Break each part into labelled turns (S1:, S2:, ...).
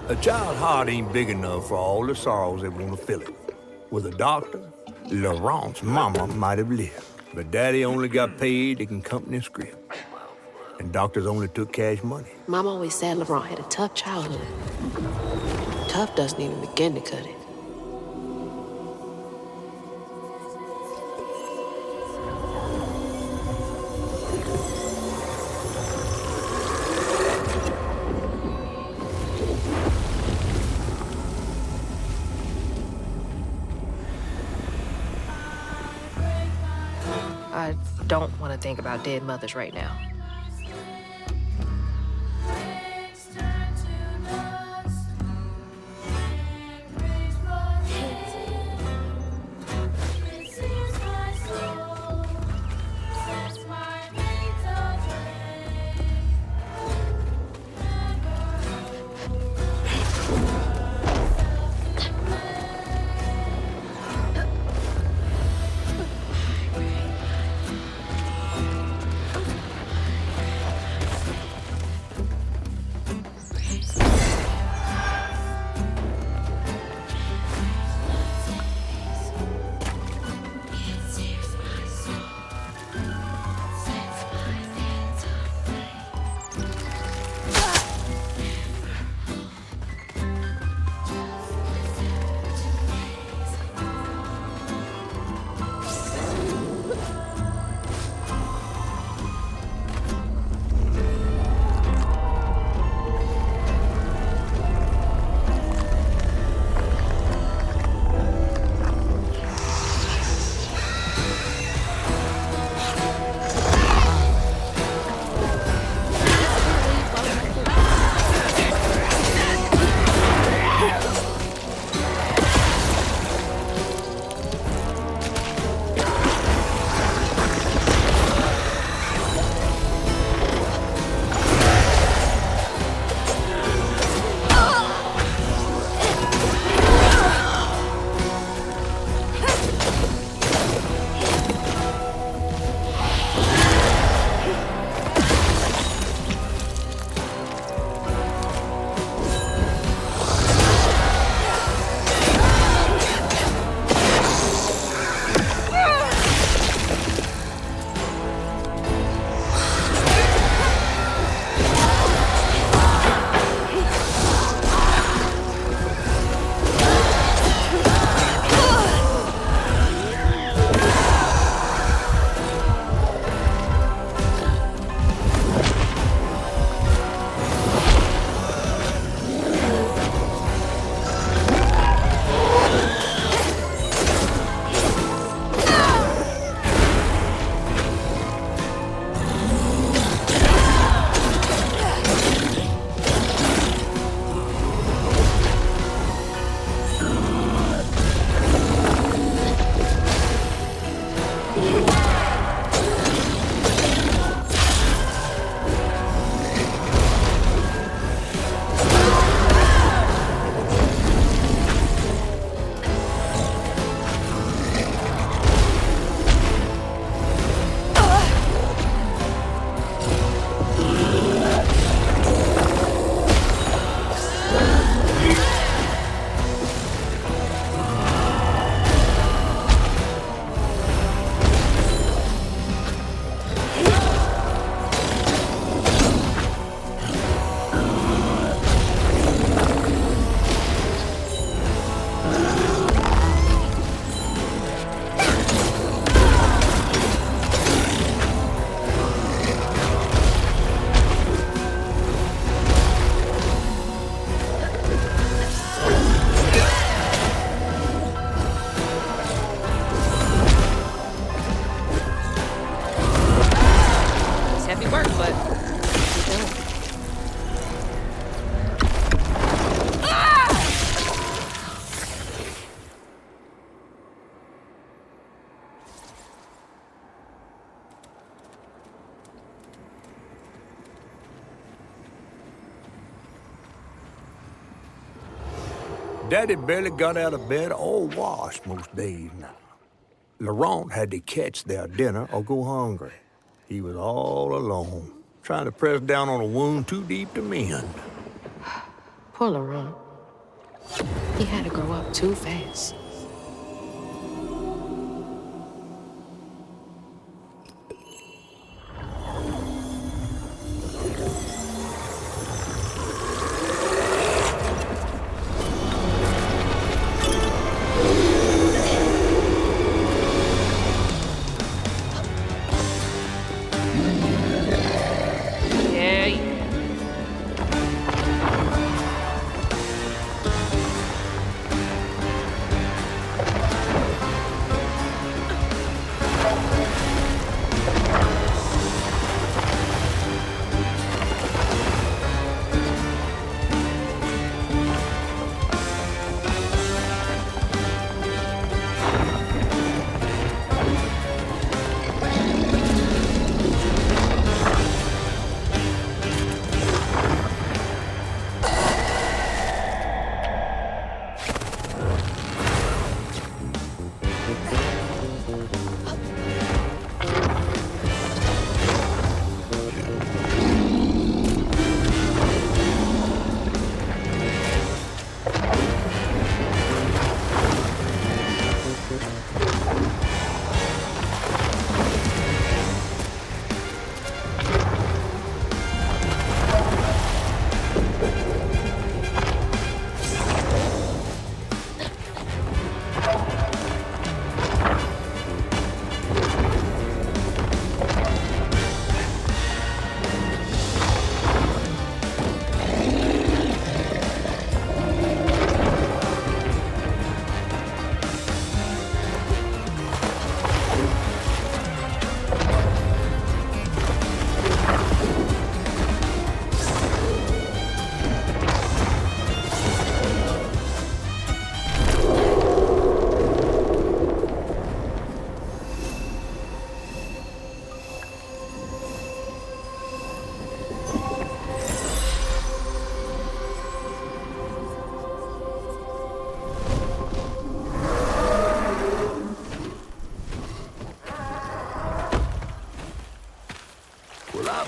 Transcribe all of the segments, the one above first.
S1: A child's heart ain't big enough for all the sorrows that want to fill it. With a doctor, Laurent's mama might have lived, but Daddy only got paid taking company script. And doctors only took cash money.
S2: Mom always said Laurent had a tough childhood. Tough doesn't even begin to cut it.
S3: I don't want to think about dead mothers right now.
S1: Daddy barely got out of bed or washed most days now. Laurent had to catch their dinner or go hungry. He was all alone, trying to press down on a wound too deep to mend.
S2: Poor Laurent. He had to grow up too fast.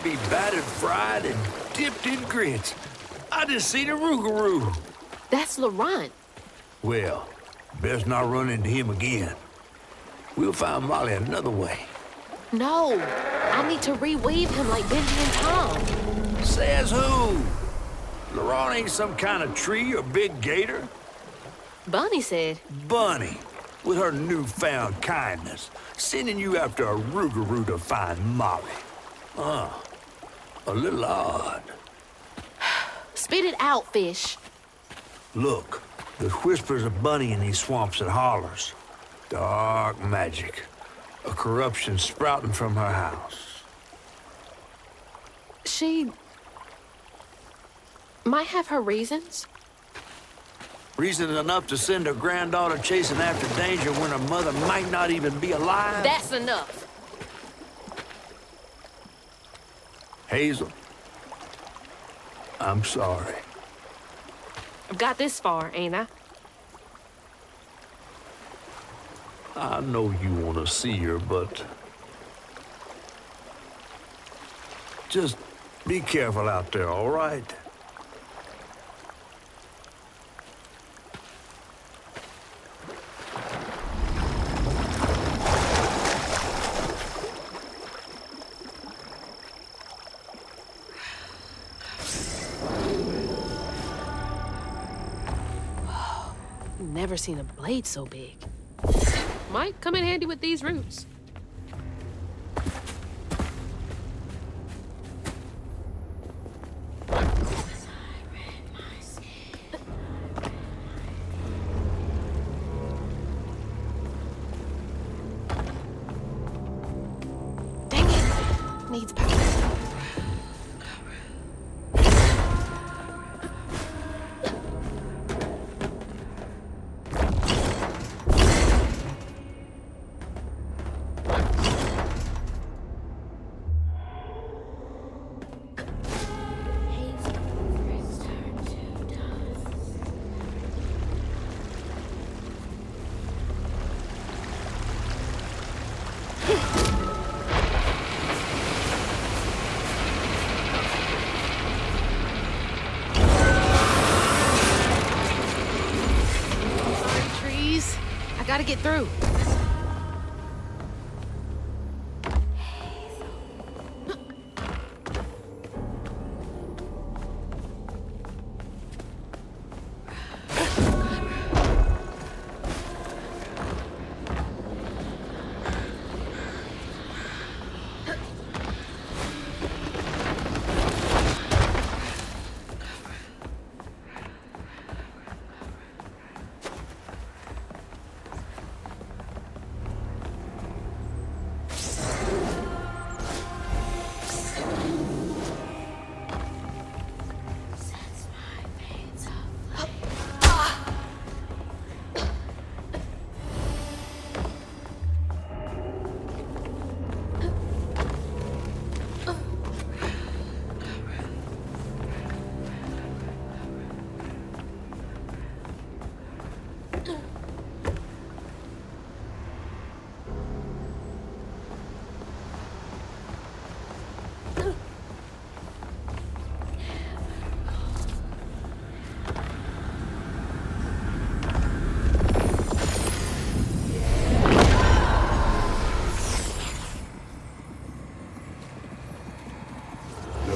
S1: Be battered, fried, and dipped in grits. I just seen a rougarou.
S2: That's Laurent.
S1: Well, best not run into him again. We'll find Molly another way.
S2: No, I need to reweave him like Benji and Tom.
S1: Says who? Laurent ain't some kind of tree or big gator.
S2: Bunny said.
S1: Bunny, with her newfound kindness, sending you after a rougarou to find Molly. A little odd.
S2: Spit it out, fish.
S1: Look, there's whispers of Bunny in these swamps and hollers. Dark magic. A corruption sprouting from her house.
S2: She might have her reasons.
S1: Reason enough to send her granddaughter chasing after danger when her mother might not even be alive?
S2: That's enough.
S1: Hazel, I'm sorry.
S3: I've got this far, ain't I?
S1: I know you want to see her, but just be careful out there, all right?
S2: Never seen a blade so big.
S3: Might come in handy with these roots.
S2: Dang it! Needs power.
S3: gotta get through.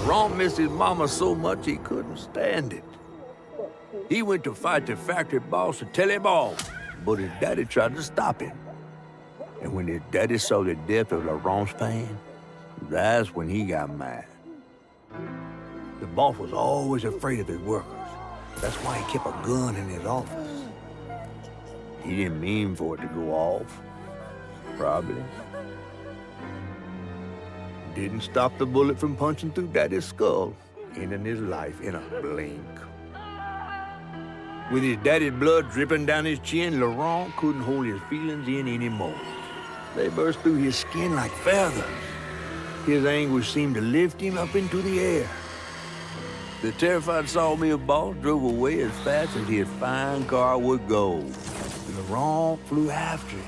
S1: Laurent missed his mama so much he couldn't stand it. He went to fight the factory boss to tell him off, but his daddy tried to stop him. And when his daddy saw the depth of Laurent's pain, that's when he got mad. The boss was always afraid of his workers. That's why he kept a gun in his office. He didn't mean for it to go off, probably. Didn't stop the bullet from punching through Daddy's skull, ending his life in a blink. With his daddy's blood dripping down his chin, Laurent couldn't hold his feelings in anymore. They burst through his skin like feathers. His anguish seemed to lift him up into the air. The terrified sawmill boss drove away as fast as his fine car would go. Laurent flew after it,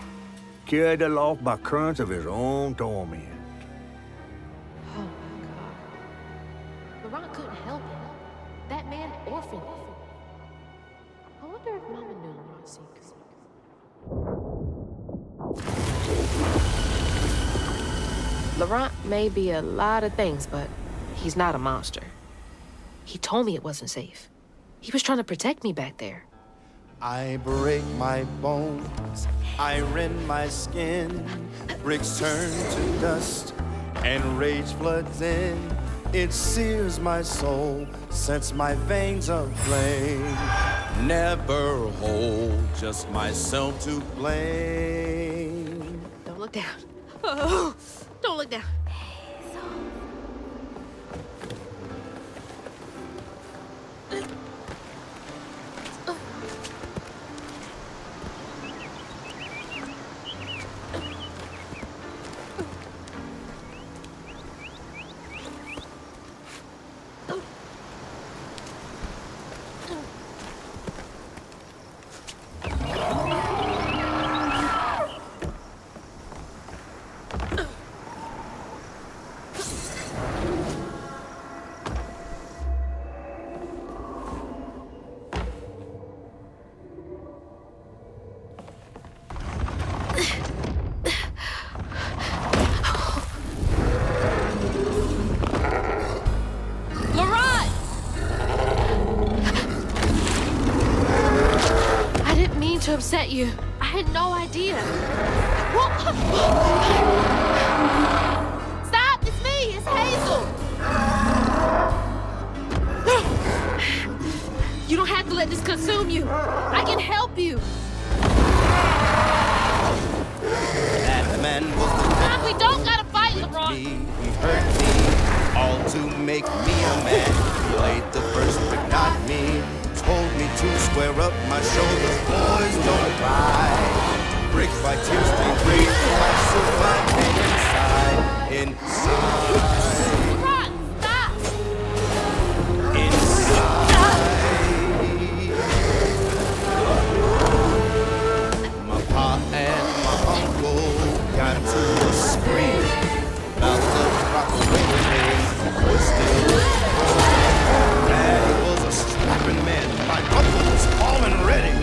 S1: carried aloft by currents of his own torment.
S3: Oh my God. Laurent couldn't help it. That man orphaned him. I wonder if Mama knew Laurent's secret. Laurent may be a lot of things, but he's not a monster. He told me it wasn't safe. He was trying to protect me back there.
S4: I break my bones, I rend my skin, bricks turn to dust, and rage floods in. It sears my soul, sets my veins aflame. Never hold, just myself to blame.
S3: Don't look down. Oh, don't look down. To upset you. I had no idea. Stop! It's me! It's Hazel! You don't have to let this consume you. I can help you.
S4: That man was the
S3: Stop! We don't gotta fight, Laurent.
S4: he hurt me, all to make me a man. He laid the first brick, not me. Told me to square up my shoulders, boys don't cry. Brick by tears, they breathe, life so fine inside.
S3: Laurent, stop!
S4: Inside. My pa and my uncle got to a scream about the proclamation was still Daddy was a strapping man. My uncle was all and ready.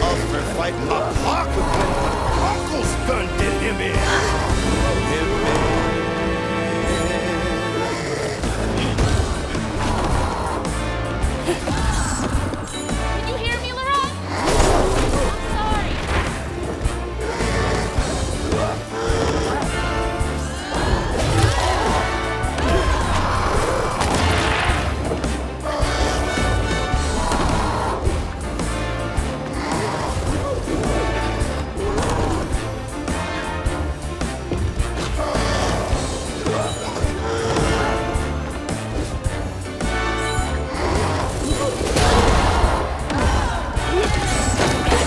S4: Up for fight, my pa could win
S1: gun to him in.
S3: Can you hear me, Laurent? I'm sorry.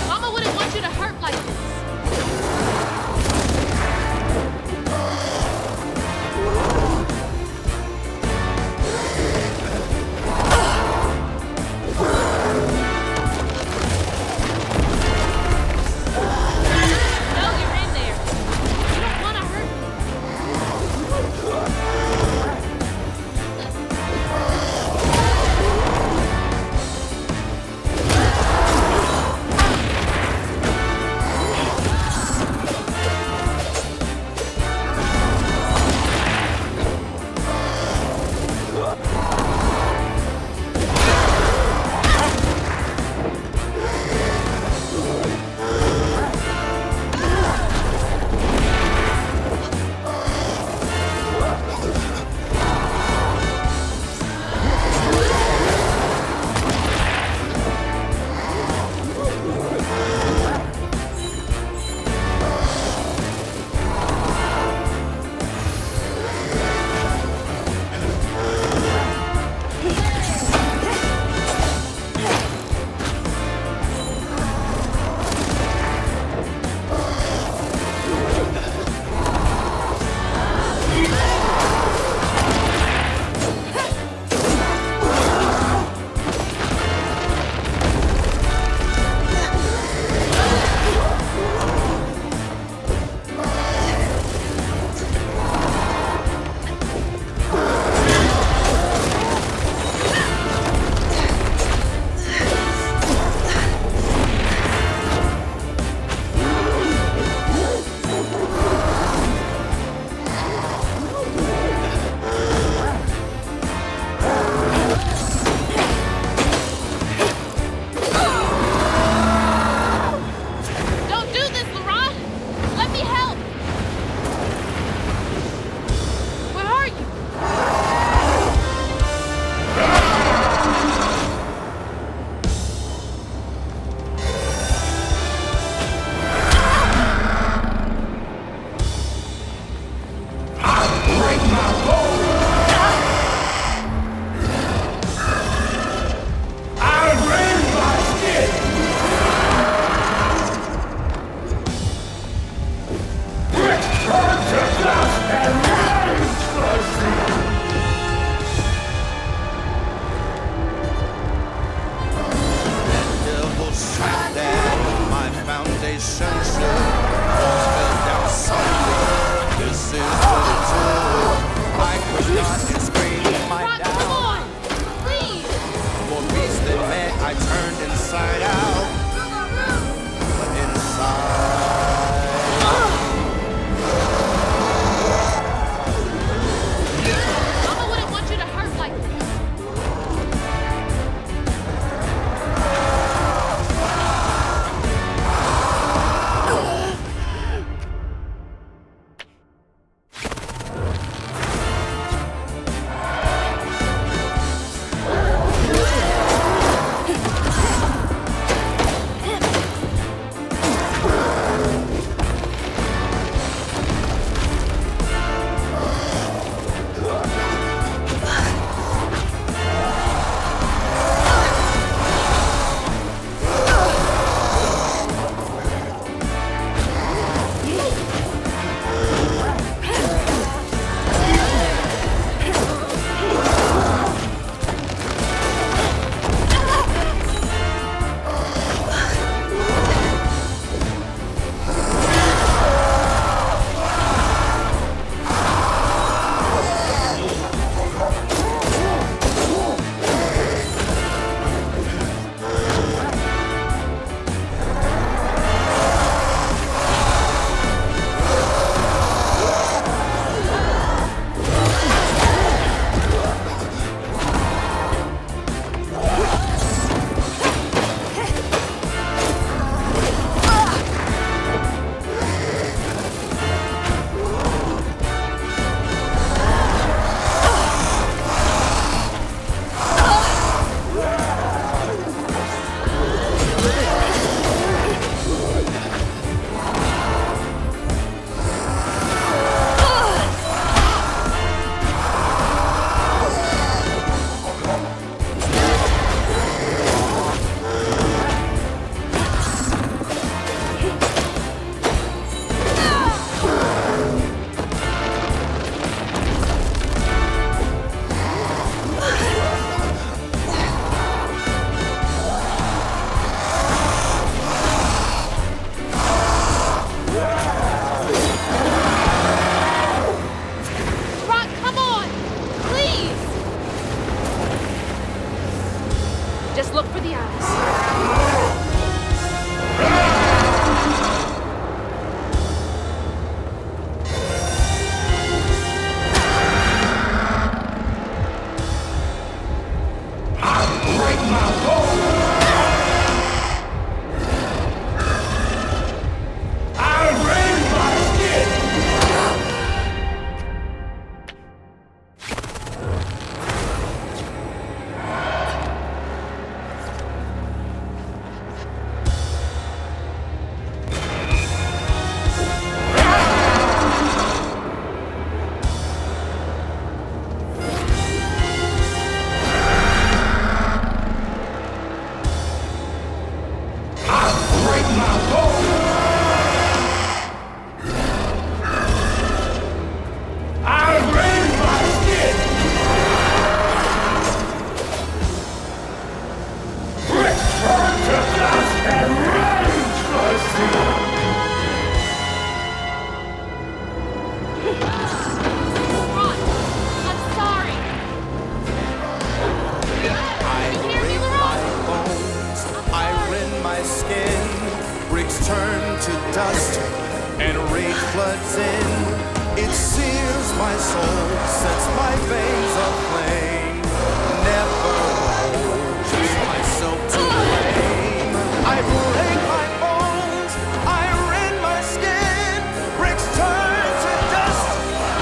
S3: Mama wouldn't want you to hurt like this. No, you're in there. You don't want to hurt me. Don't do this, Laurent. Let me help. Where are you?
S4: Devil shot that my foundation should walls fell down someday. This is what it took. I could not explain my
S3: Laurent, come
S4: doubt.
S3: on. Please.
S4: More beast than man, I turned inside out. But inside,
S3: Mama wouldn't want you to hurt like this.
S4: turn to dust and rage floods in. It sears my soul, sets my veins aflame. Never hold just myself to blame. I break my bones, I rend my skin. Bricks turn to dust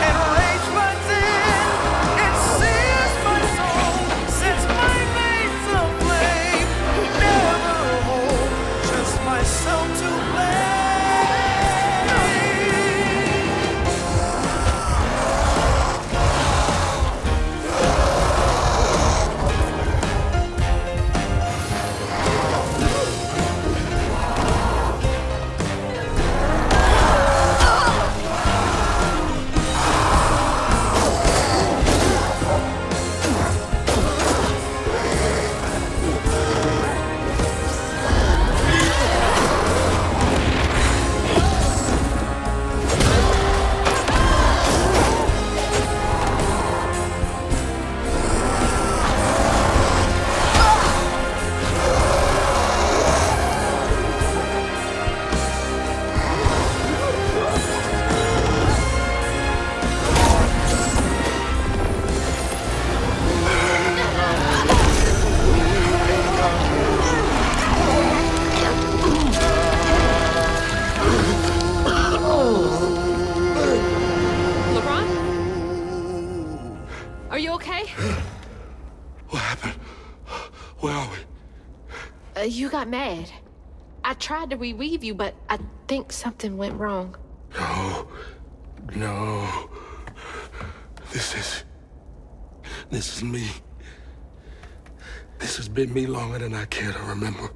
S4: and rage floods in. It sears my soul, sets my veins aflame. Never hold just myself to blame.
S3: Are you okay?
S5: What happened? Where are we?
S3: You got mad. I tried to reweave you, but I think something went wrong.
S5: No. This is me. This has been me longer than I care to remember.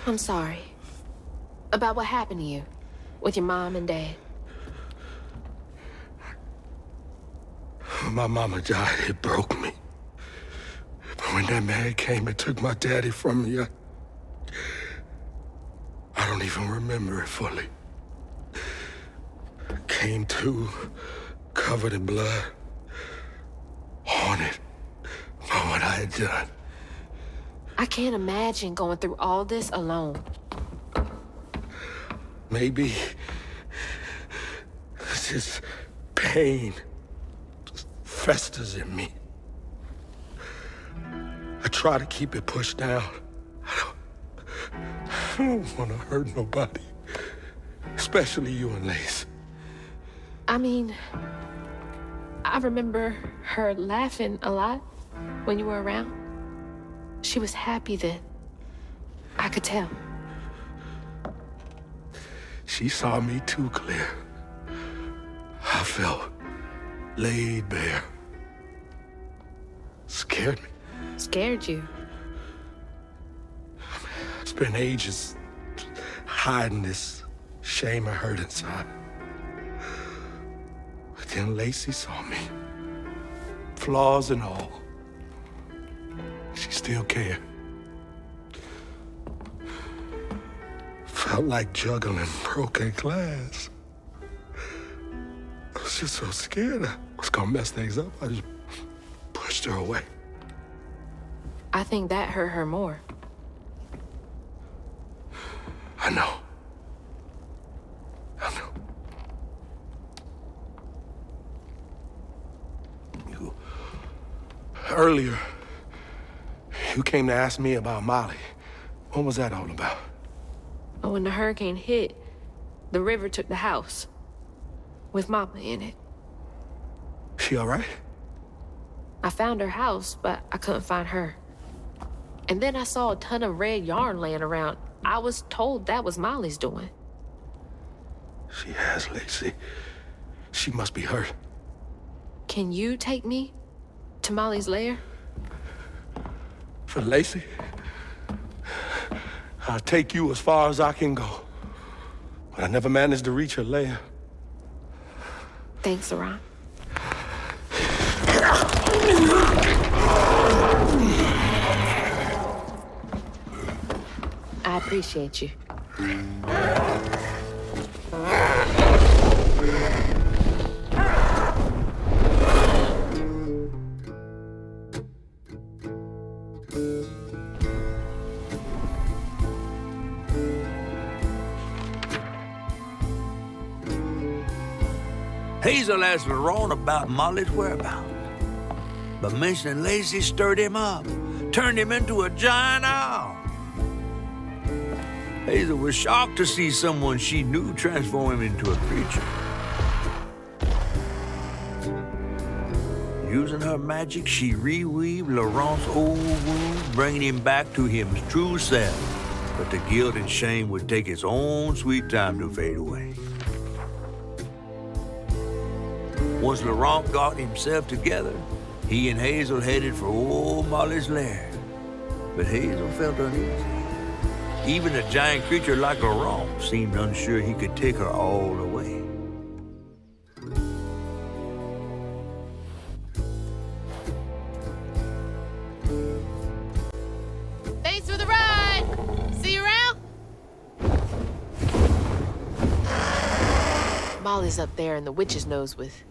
S3: I'm sorry. About what happened to you with your mom and dad.
S5: My mama died. It broke me. But when that man came and took my daddy from me, I don't even remember it fully. Came to, covered in blood, haunted by what I had done.
S3: I can't imagine going through all this alone.
S5: Maybe this pain just festers in me. I try to keep it pushed down. I don't want to hurt nobody, especially you and Lace.
S3: I mean, I remember her laughing a lot when you were around. She was happy then. I could tell.
S5: She saw me too clear. I felt laid bare. Scared me.
S3: Scared you?
S5: I spent ages hiding this shame I hurt inside. But then Lacey saw me. Flaws and all. She still cared. Felt like juggling broken glass. I was just so scared I was gonna mess things up. I just pushed her away.
S3: I think that hurt her more.
S5: I know. Earlier, you came to ask me about Molly. What was that all about?
S3: When the hurricane hit, the river took the house with Mama in it.
S5: She all right?
S3: I found her house, but I couldn't find her. And then I saw a ton of red yarn laying around. I was told that was Molly's doing.
S5: She has, Lacey. She must be hurt.
S3: Can you take me to Molly's lair?
S5: For Lacey? I'll take you as far as I can go. But I never managed to reach her lair.
S3: Thanks, Saran. I appreciate you.
S1: Hazel asked Laurent about Molly's whereabouts, but mentioning Lacey stirred him up, turned him into a giant owl. Hazel was shocked to see someone she knew transform him into a creature. Using her magic, she reweaved Laurent's old wounds, bringing him back to his true self. But the guilt and shame would take its own sweet time to fade away. Once Laurent got himself together, he and Hazel headed for old Molly's lair. But Hazel felt uneasy. Even a giant creature like Laurent seemed unsure he could take her all the way.
S3: Thanks for the ride! See you around? Molly's up there in the witch's nose with...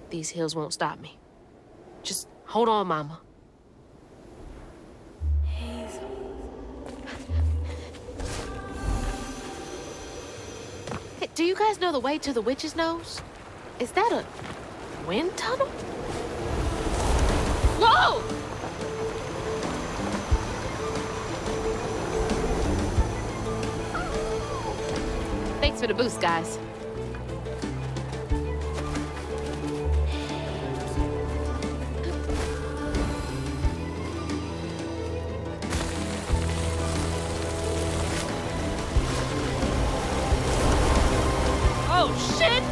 S3: These hills won't stop me. Just hold on, Mama. Hey, do you guys know the way to the witch's nose? Is that a wind tunnel? Whoa! Thanks for the boost, guys. Oh, shit!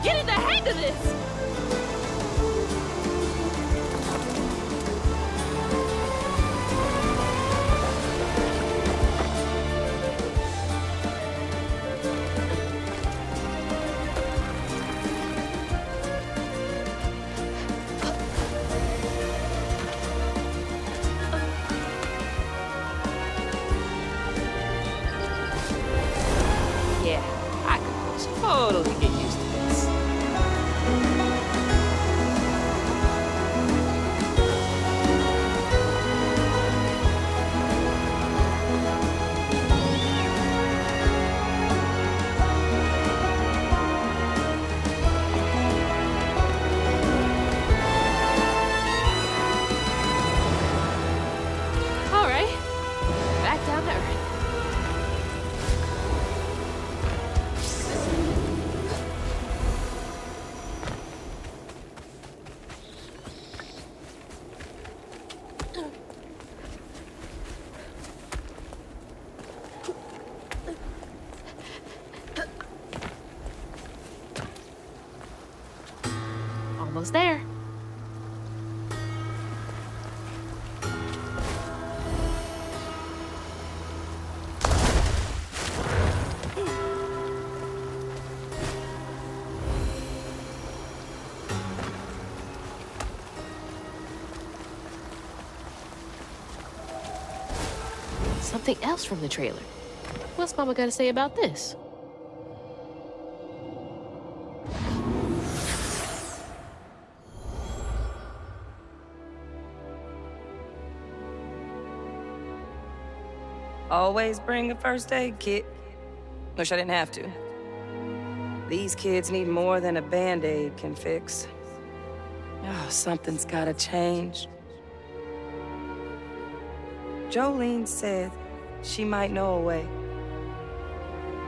S3: Get in the hang of this! Yeah, I could totally get used to this. All right, back down to earth. Almost there. Something else from the trailer. What's Mama got to say about this?
S6: Always bring a first aid kit. Wish I didn't have to. These kids need more than a Band-Aid can fix. Oh, something's gotta change. Jolene said she might know a way.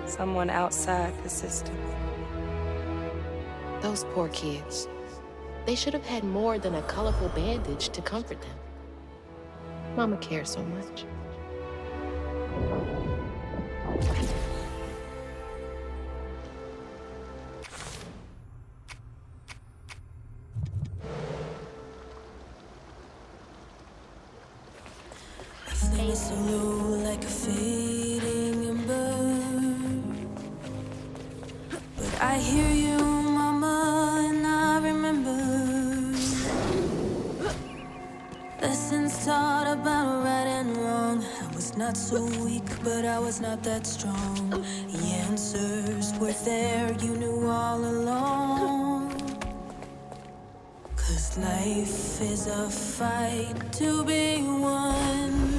S6: Someone outside the system.
S2: Those poor kids. They should have had more than a colorful bandage to comfort them. Mama cares so much.
S7: Face low like a fading ember. But I hear you, Mama, and I remember lessons taught about right and wrong. I was not so weak, but I was not that strong. The answers were there, you knew all along. 'Cause life is a fight to be won.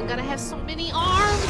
S2: Gonna have so many arms.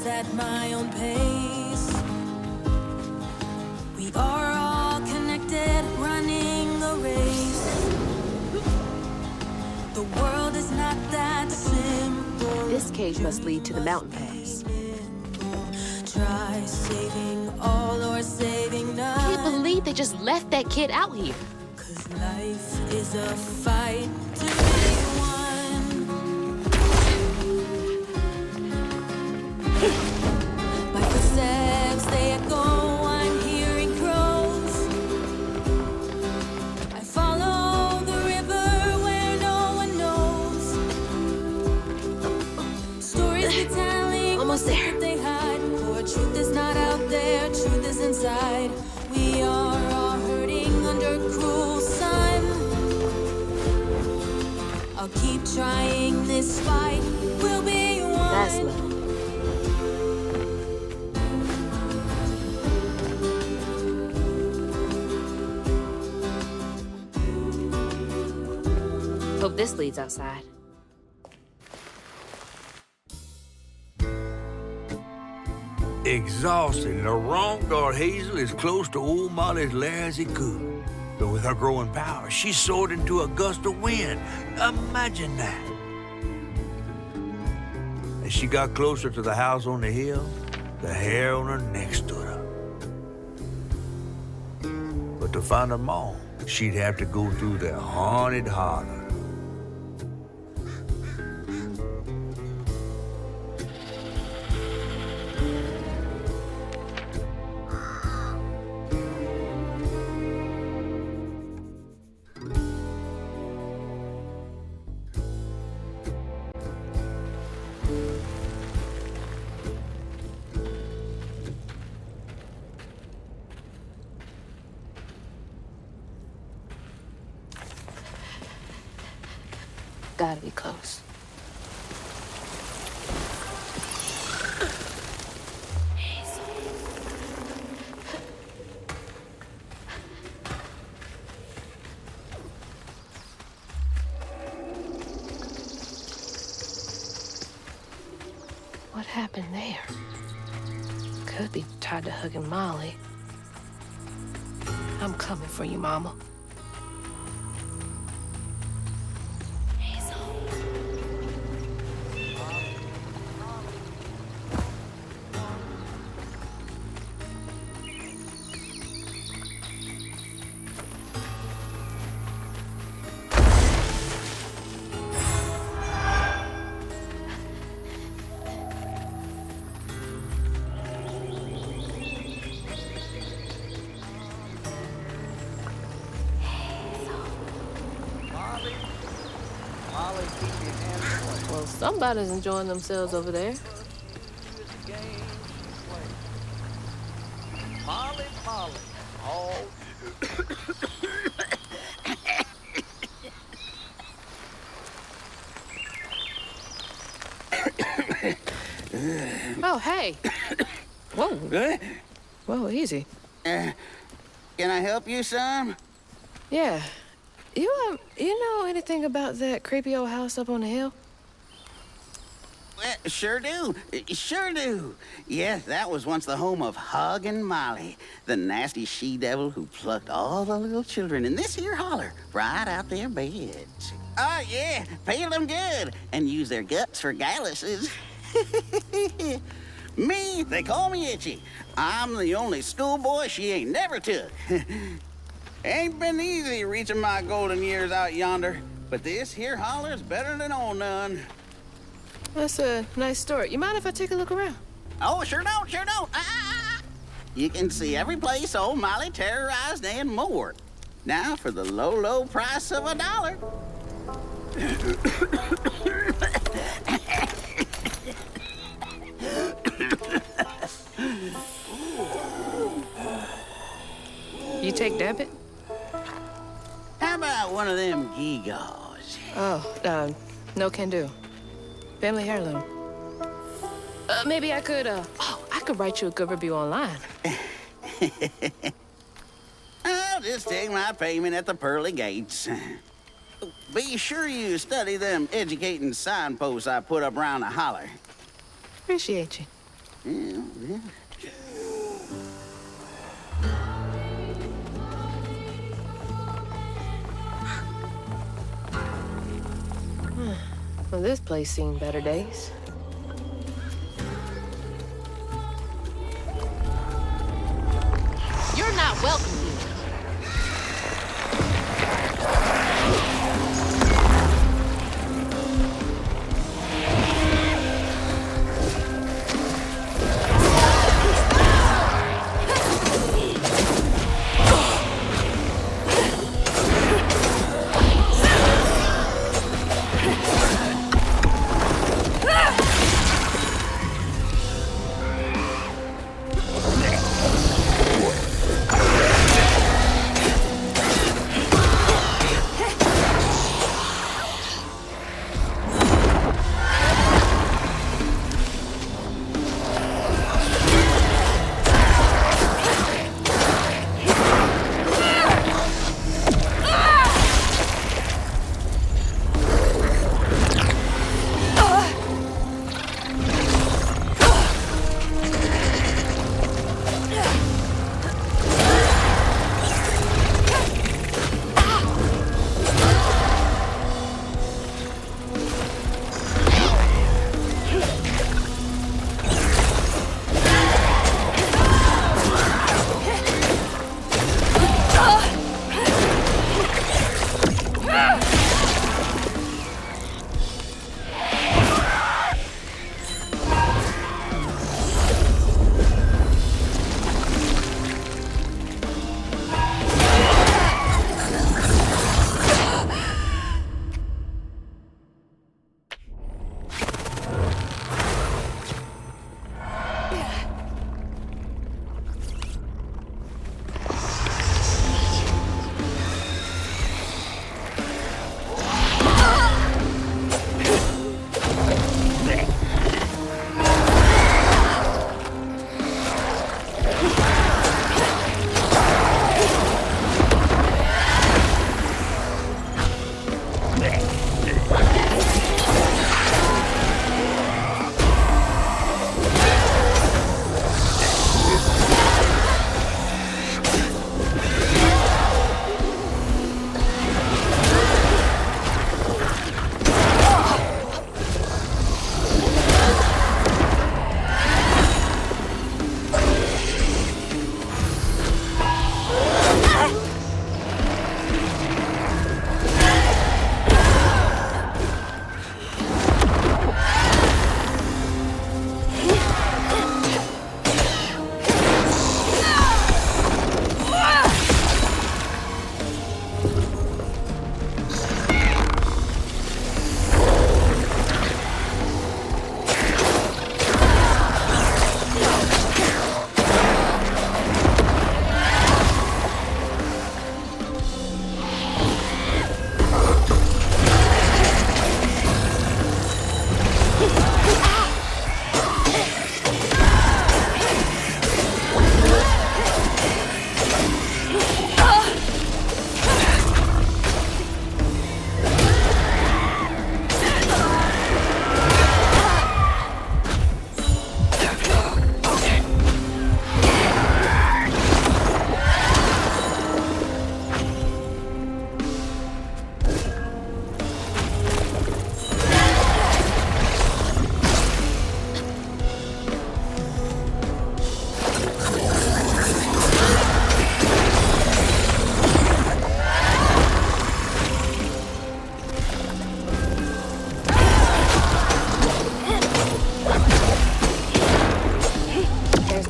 S7: At my own pace, we are all connected, running a race. The world is not that simple.
S2: This cage must lead to the mountain pass.
S7: Try saving all or saving none.
S2: I can't believe they just left that kid out here.
S7: 'Cause life is a fight to be won. My footsteps, they echo, I'm hearing crows. I follow the river where no one knows. Stories be telling,
S2: Almost there.
S7: They hide. For truth is not out there, truth is inside. We are all hurting under cruel sun. I'll keep trying this fight, we'll be one.
S2: That's love. Hope this leads outside.
S1: Exhausted, Laurent got Hazel as close to old Molly's lair as he could. But with her growing power, she soared into a gust of wind. Imagine that. As she got closer to the house on the hill, the hair on her neck stood up. But to find her mom, she'd have to go through the haunted holler.
S3: Gotta be close. What happened there? Could be tied to hugging Molly. I'm coming for you, Mama. Well, somebody's enjoying themselves over there.
S8: Molly, Molly. Oh.
S3: Oh, hey. Whoa.
S8: Good?
S3: Whoa, easy.
S8: Can I help you, son?
S3: Yeah. You know anything about that creepy old house up on the hill?
S8: Well, sure do. Sure do. Yes, that was once the home of Hug and Molly, the nasty she-devil who plucked all the little children in this here holler right out their beds. Oh, yeah, peel them good and use their guts for galluses. Me, they call me Itchy. I'm the only schoolboy she ain't never took. Ain't been easy reaching my golden years out yonder, but this here holler's better than old none.
S3: That's a nice story. You mind if I take a look around?
S8: Oh, sure don't, sure don't. You can see every place old Molly terrorized and more. Now for the low, low price of $1.
S3: You take debit?
S8: How about one of them gewgaws?
S3: Oh, no can do. Family heirloom. Maybe I could, I could write you a good review online.
S8: I'll just take my payment at the pearly gates. Be sure you study them educating signposts I put up around the holler.
S3: Appreciate you.
S8: Yeah.
S3: Well, this place seen better days. You're not welcome here.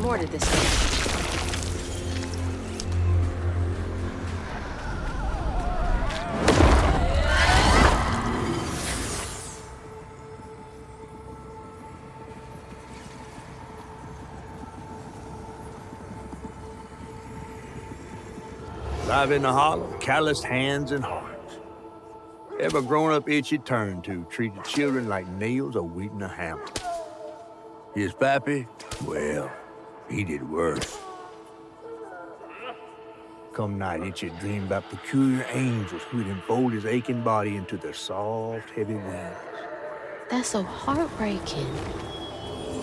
S3: recorded this way.
S1: Live in the hollow, calloused hands and hearts. Ever grown-up itchy turned to, treated children like nails or wheat in a hammer. His pappy, well, he did worse. Come night, Itchy dreamed about peculiar angels who'd enfold his aching body into their soft, heavy wings.
S2: That's so heartbreaking.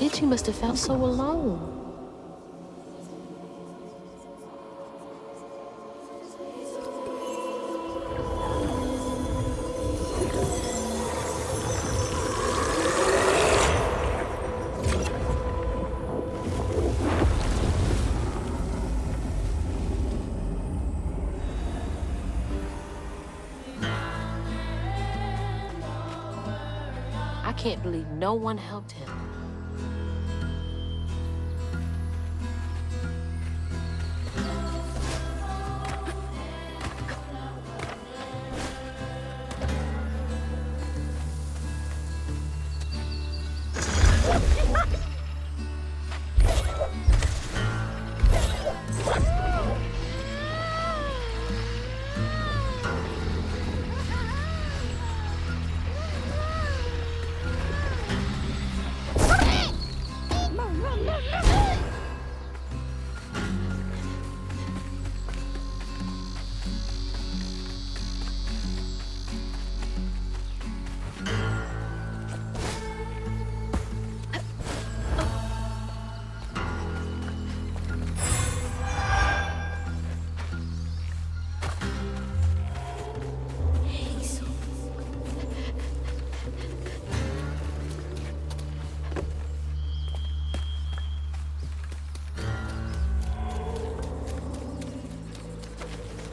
S2: Itchy must have felt so alone. I can't believe no one helped him.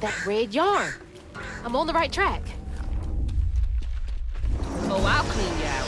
S2: That red yarn. I'm on the right track. Oh, I'll clean you out.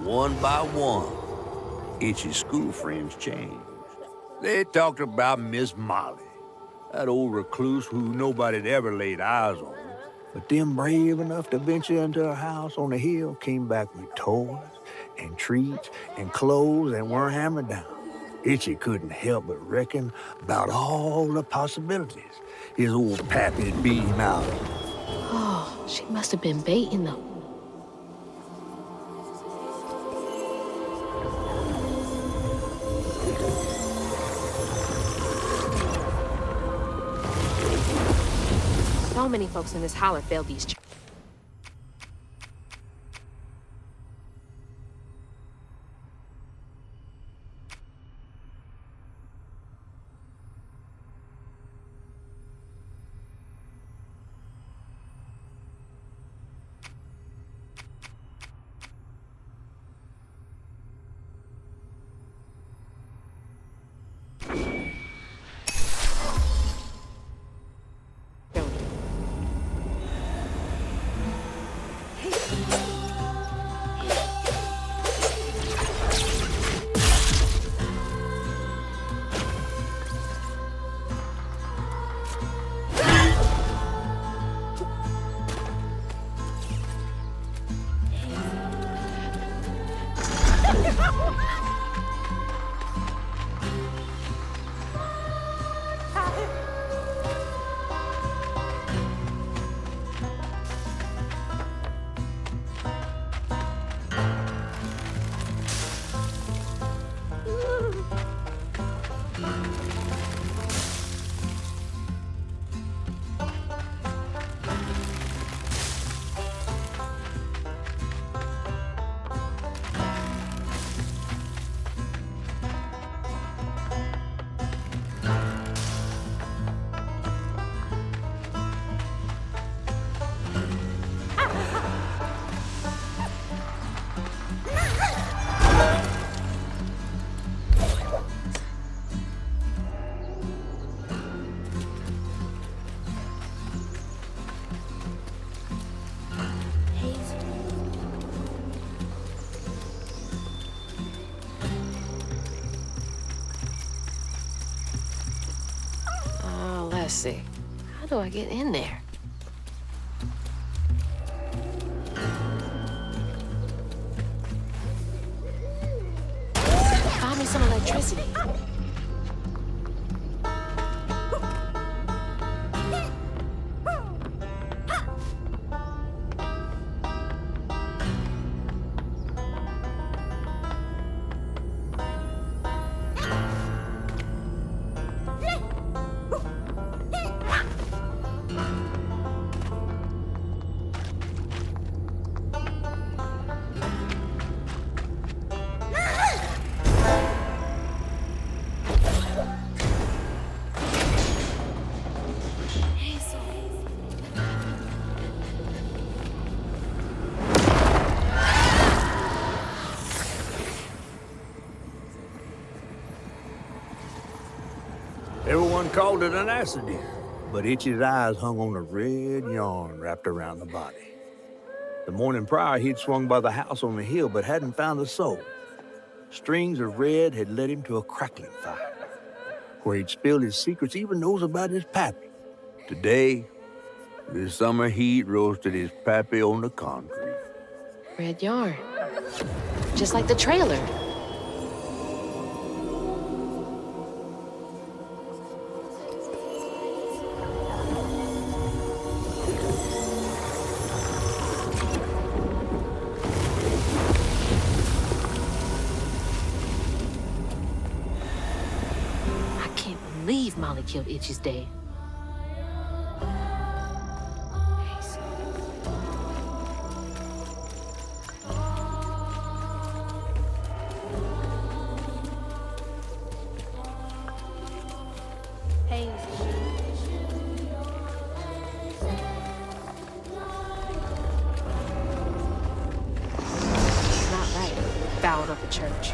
S1: One by one, Itchy's school friends changed. They talked about Miss Molly, that old recluse who nobody'd ever laid eyes on. But them brave enough to venture into her house on the hill came back with toys and treats and clothes and weren't hammered down. Itchy couldn't help but reckon about all the possibilities his old pappy'd beat him out of.
S3: She must have been baiting them. So many folks in this holler failed these. Let's see. How do I get in there? Find me some electricity.
S1: Everyone called it an accident, but Itchy's eyes hung on a red yarn wrapped around the body. The morning prior, he'd swung by the house on the hill, but hadn't found a soul. Strings of red had led him to a crackling fire, where he'd spilled his secrets, even those about his pappy. Today, the summer heat roasted his pappy on the concrete.
S3: Red yarn. Just like the trailer. Believe Molly killed Itchy's dad. It's not right. Fouled up a church.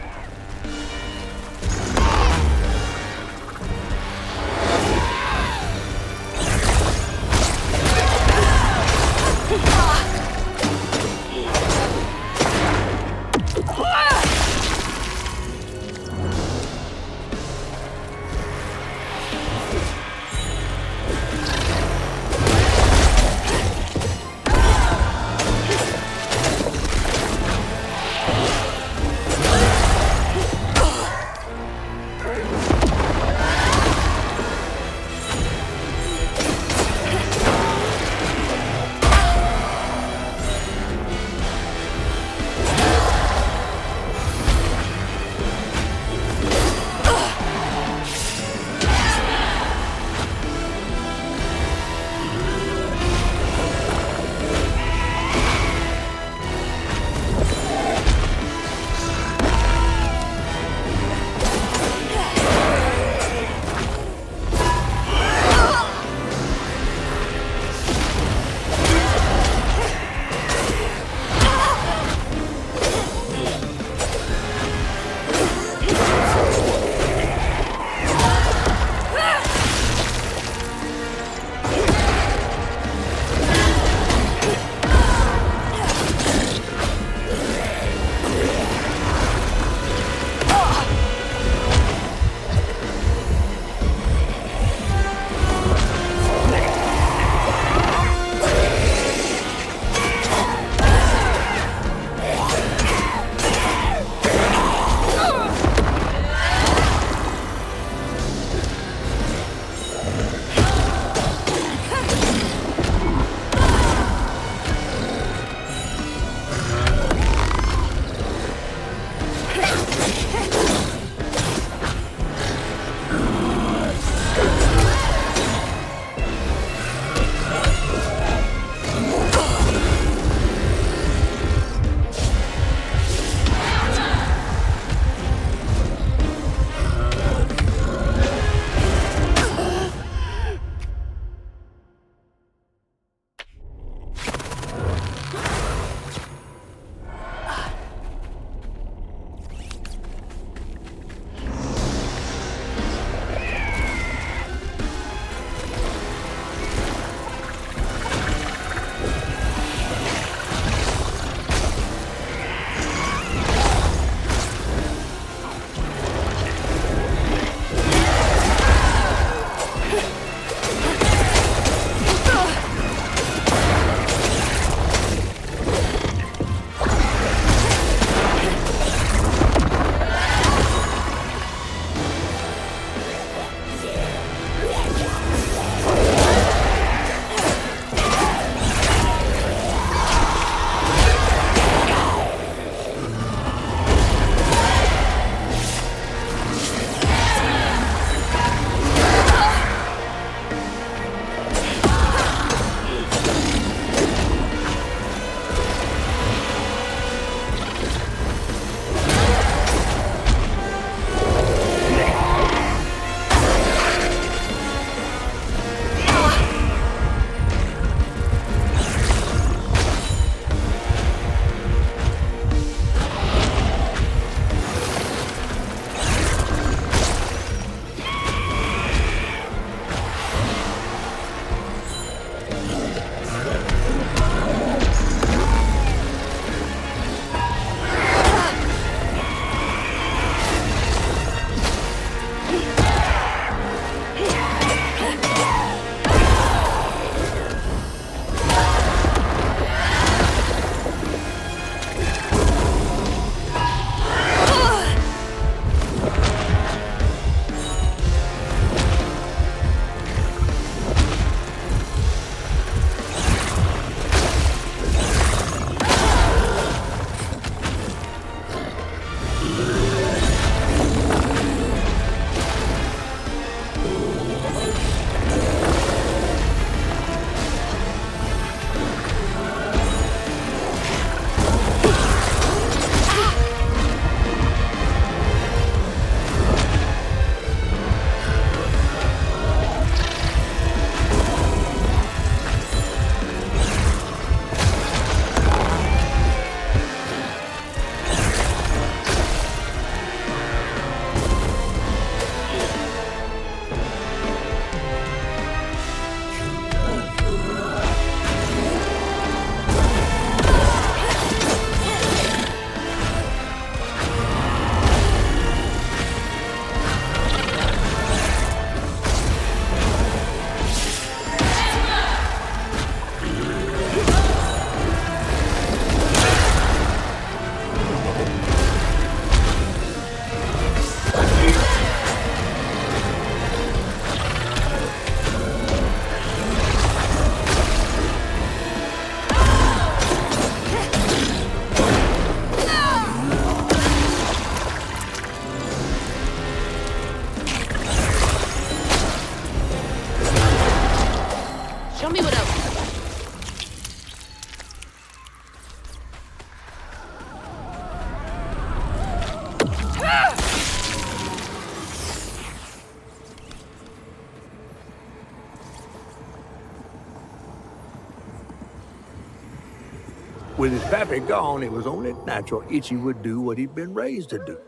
S1: With his pappy gone, it was only natural Itchy would do what he'd been raised to do.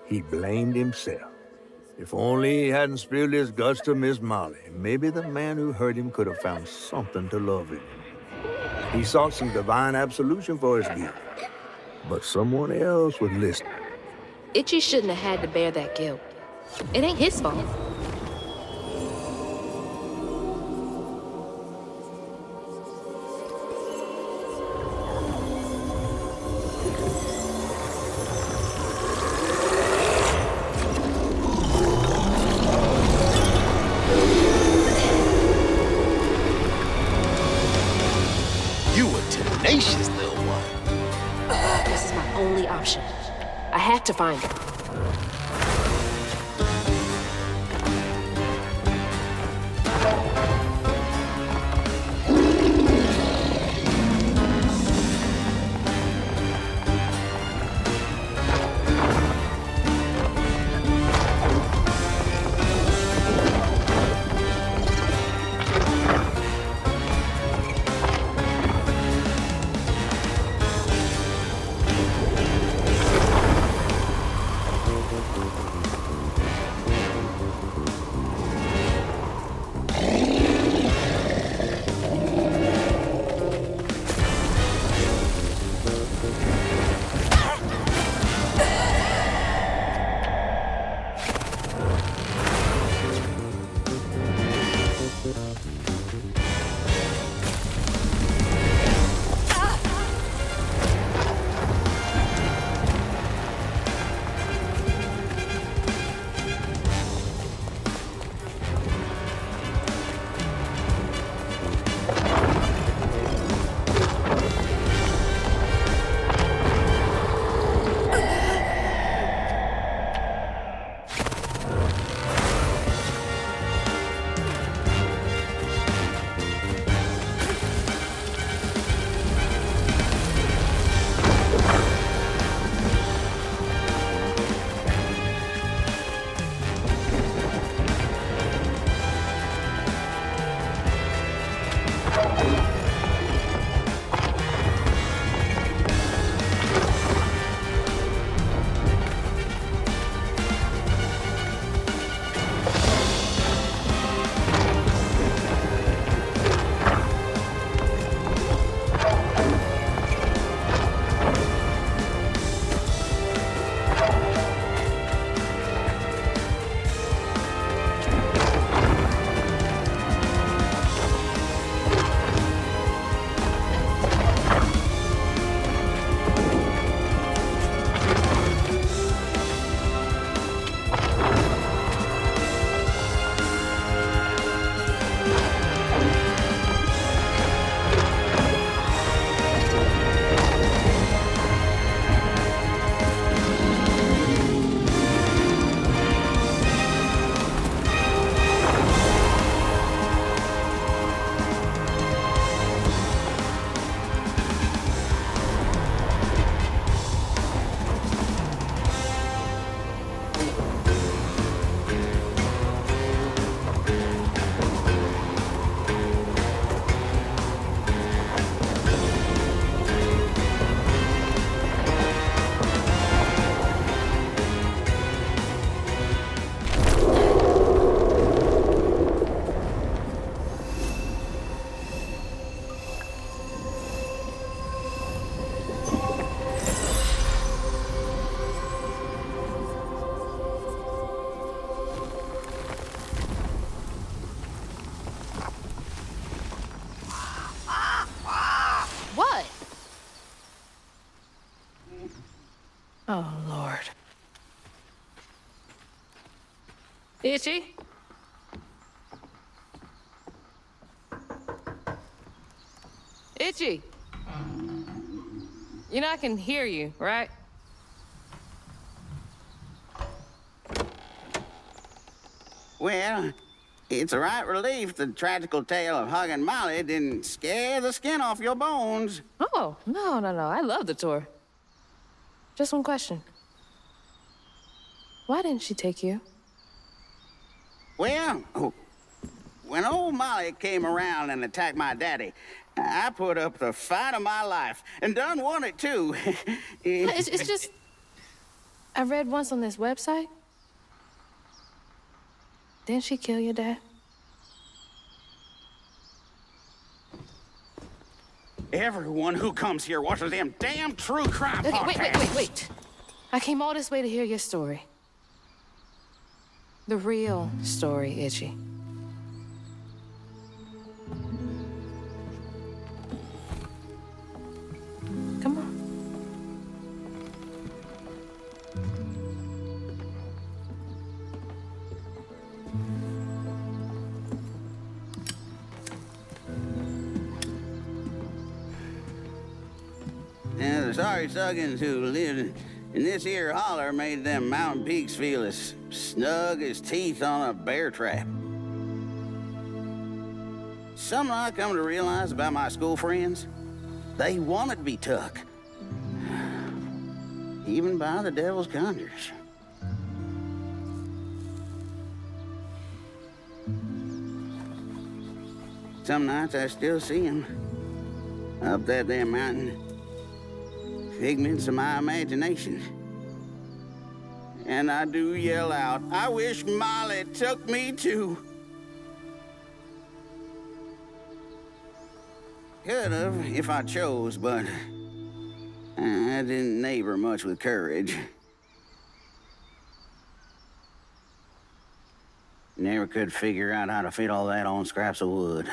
S1: He blamed himself. If only he hadn't spilled his guts to Miss Molly, maybe the man who hurt him could have found something to love him. He sought some divine absolution for his guilt, but someone else was listening.
S2: Itchy shouldn't have had to bear that guilt. It ain't his fault.
S9: You a tenacious little one.
S2: This is my only option. I have to find her.
S3: Oh, Lord. Itchy? Itchy? You know I can hear you, right?
S8: Well, it's a right relief the tragical tale of Hug and Molly didn't scare the skin off your bones.
S3: Oh, no. I love the tour. Just one question. Why didn't she take you?
S8: Well, when old Molly came around and attacked my daddy, I put up the fight of my life and done won it too.
S3: It's just, I read once on this website. Didn't she kill your dad?
S8: Everyone who comes here watches them damn true crime podcasts.
S3: Wait. I came all this way to hear your story. The real story, Itchy. Come on.
S8: And the sorry suggins who lived in this here holler made them mountain peaks feel as snug as teeth on a bear trap. Something I come to realize about my school friends, they wanted to be took. Even by the devil's conjures. Some nights I still see them up that damn mountain. Figments of my imagination. And I do yell out, I wish Molly took me too. Could have if I chose, but I didn't neighbor much with courage. Never could figure out how to fit all that on scraps of wood.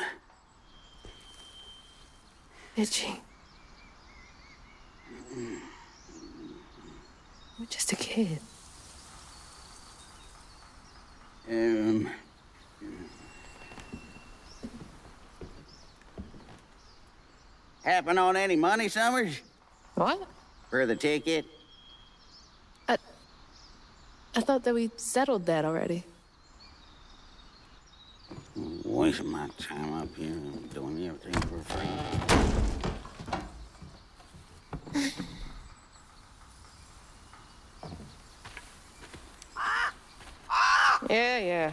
S3: Itchy. You're just a kid.
S8: Happen on any money, Summers?
S3: What?
S8: For the ticket?
S3: I thought that we settled that already.
S8: Wasting my time up here doing everything for free.
S3: Yeah.